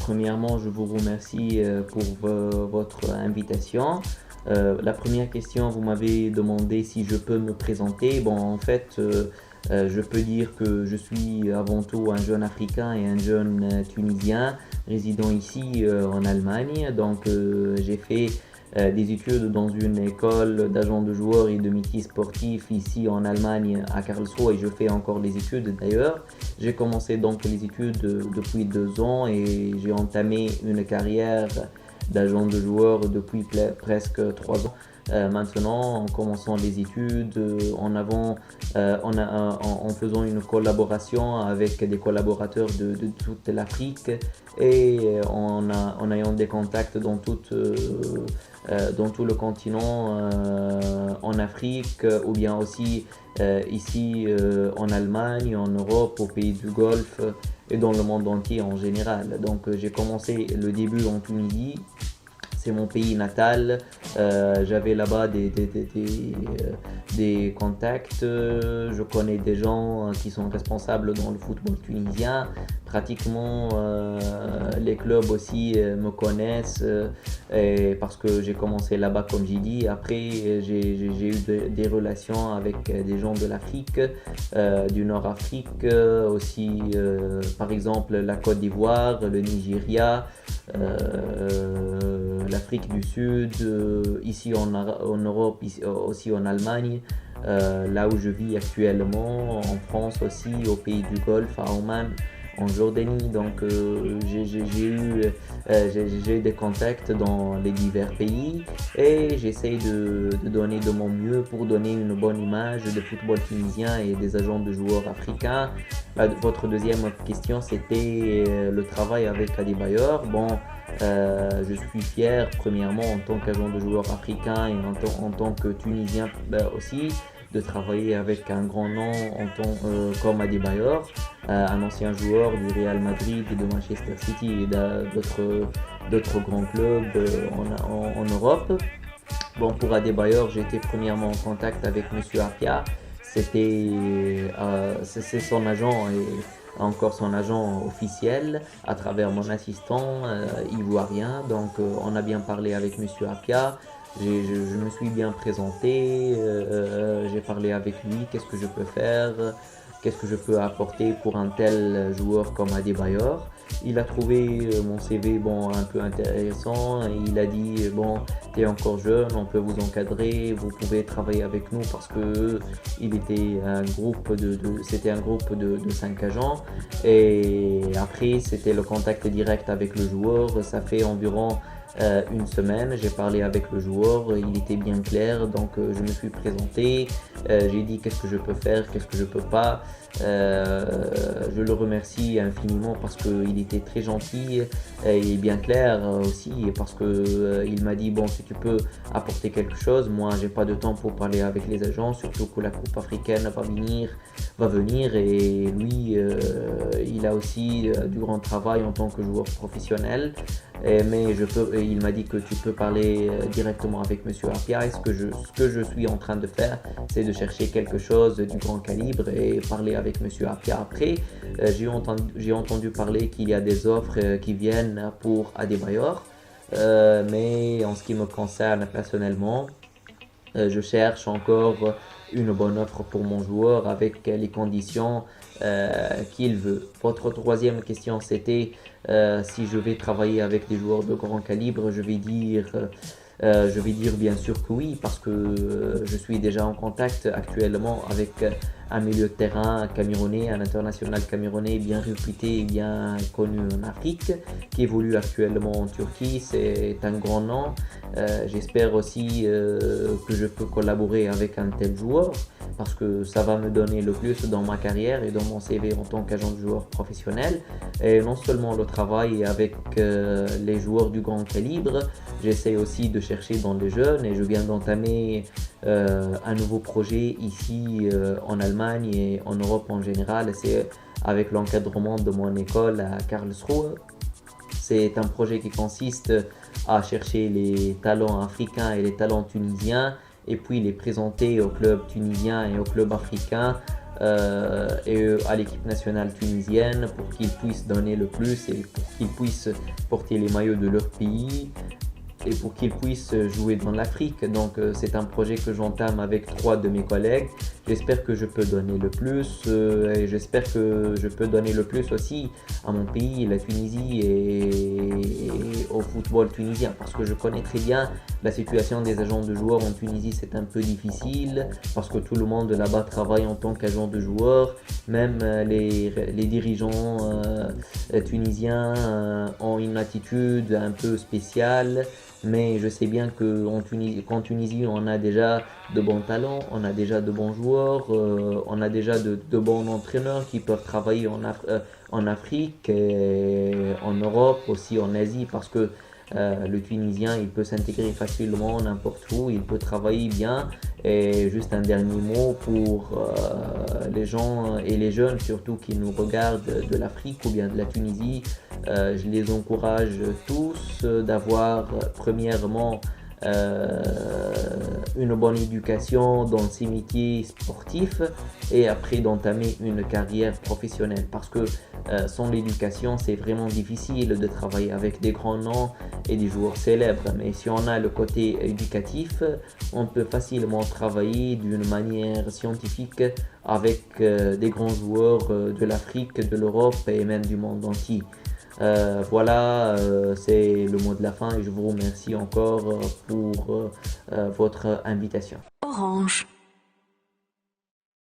Premièrement, je vous remercie pour votre invitation. La première question, vous m'avez demandé si je peux me présenter. Bon, en fait, je peux dire que je suis avant tout un jeune Africain et un jeune Tunisien résidant ici en Allemagne. Donc, j'ai fait des études dans une école d'agent de joueurs et de métiers sportifs ici en Allemagne à Karlsruhe et je fais encore les études d'ailleurs. J'ai commencé donc les études depuis 2 ans et j'ai entamé une carrière d'agent de joueur depuis presque 3 ans. Maintenant, en commençant les études, en faisant une collaboration avec des collaborateurs de toute l'Afrique et en ayant des contacts dans tout le continent en Afrique ou bien aussi ici en Allemagne, en Europe, aux pays du Golfe et dans le monde entier en général. Donc j'ai commencé le début en Tunisie, c'est mon pays natal. J'avais là-bas des contacts. Je connais des gens qui sont responsables dans le football tunisien. Pratiquement les clubs aussi me connaissent et parce que j'ai commencé là-bas comme j'ai dit. Après, j'ai eu des relations avec des gens de l'Afrique, du Nord-Afrique, aussi par exemple la Côte d'Ivoire, le Nigeria, l'Afrique du Sud, ici en Europe, aussi en Allemagne, là où je vis actuellement, en France aussi, au pays du Golfe, à Oman, en Jordanie. Donc j'ai eu des contacts dans les divers pays et j'essaye de donner de mon mieux pour donner une bonne image de football tunisien et des agents de joueurs africains. Votre deuxième question, c'était le travail avec Adebayor. Bon, je suis fier, premièrement, en tant qu'agent de joueur africain et en tant que Tunisien aussi, de travailler avec un grand nom comme Adebayor, un ancien joueur du Real Madrid et de Manchester City et d'autres grands clubs en Europe. Bon, pour Adebayor, j'ai été premièrement en contact avec Monsieur Apia. C'est son agent et encore son agent officiel à travers mon assistant ivoirien. Donc on a bien parlé avec Monsieur Apia. Je me suis bien présenté, j'ai parlé avec lui, qu'est-ce que je peux faire, qu'est-ce que je peux apporter pour un tel joueur comme Adebayor. Il a trouvé mon CV bon, un peu intéressant et il a dit bon, t'es encore jeune, on peut vous encadrer, vous pouvez travailler avec nous parce que c'était un groupe de 5 agents et après c'était le contact direct avec le joueur. Ça fait environ une semaine, j'ai parlé avec le joueur, il était bien clair, donc je me suis présenté, j'ai dit qu'est-ce que je peux faire, qu'est-ce que je peux pas. Je le remercie infiniment parce qu'il était très gentil et bien clair aussi, parce que il m'a dit bon, si tu peux apporter quelque chose, moi j'ai pas de temps pour parler avec les agents, surtout que la coupe africaine va venir et lui il a aussi du grand travail en tant que joueur professionnel. Mais il m'a dit que tu peux parler directement avec Monsieur Apia. Et ce que je suis en train de faire, c'est de chercher quelque chose du grand calibre et parler avec Monsieur Apia. Après, j'ai entendu parler qu'il y a des offres qui viennent pour Adebayor. Mais en ce qui me concerne personnellement, je cherche encore une bonne offre pour mon joueur avec les conditions qu'il veut. Votre troisième question, c'était si je vais travailler avec des joueurs de grand calibre. Je vais dire bien sûr que oui, parce que je suis déjà en contact actuellement avec un milieu de terrain camerounais, un international camerounais bien réputé et bien connu en Afrique, qui évolue actuellement en Turquie. C'est un grand nom. J'espère aussi que je peux collaborer avec un tel joueur, parce que ça va me donner le plus dans ma carrière et dans mon CV en tant qu'agent de joueur professionnel. Et non seulement le travail avec les joueurs du grand calibre, j'essaie aussi de chercher dans les jeunes et je viens d'entamer un nouveau projet ici en Allemagne et en Europe en général. C'est avec l'encadrement de mon école à Karlsruhe. C'est un projet qui consiste à chercher les talents africains et les talents tunisiens et puis les présenter aux clubs tunisiens et aux clubs africains et à l'équipe nationale tunisienne pour qu'ils puissent donner le plus et pour qu'ils puissent porter les maillots de leur pays et pour qu'ils puissent jouer dans l'Afrique. Donc c'est un projet que j'entame avec 3 de mes collègues. J'espère que je peux donner le plus et j'espère que je peux donner le plus aussi à mon pays, la Tunisie et au football tunisien parce que je connais très bien la situation des agents de joueurs en Tunisie. C'est un peu difficile parce que tout le monde là-bas travaille en tant qu'agent de joueurs. Même les dirigeants tunisiens ont une attitude un peu spéciale. Mais je sais bien qu'en Tunisie, on a déjà de bons talents, on a déjà de bons joueurs, on a déjà de bons entraîneurs qui peuvent travailler en Afrique, et en Europe, aussi en Asie, parce que le Tunisien, il peut s'intégrer facilement n'importe où, il peut travailler bien. Et juste un dernier mot pour les gens et les jeunes surtout qui nous regardent de l'Afrique ou bien de la Tunisie. Je les encourage tous d'avoir premièrement une bonne éducation dans ces métiers sportifs et après d'entamer une carrière professionnelle parce que sans l'éducation c'est vraiment difficile de travailler avec des grands noms et des joueurs célèbres, mais si on a le côté éducatif on peut facilement travailler d'une manière scientifique avec des grands joueurs de l'Afrique, de l'Europe et même du monde entier. Voilà, c'est le mot de la fin et je vous remercie encore pour votre invitation. Orange.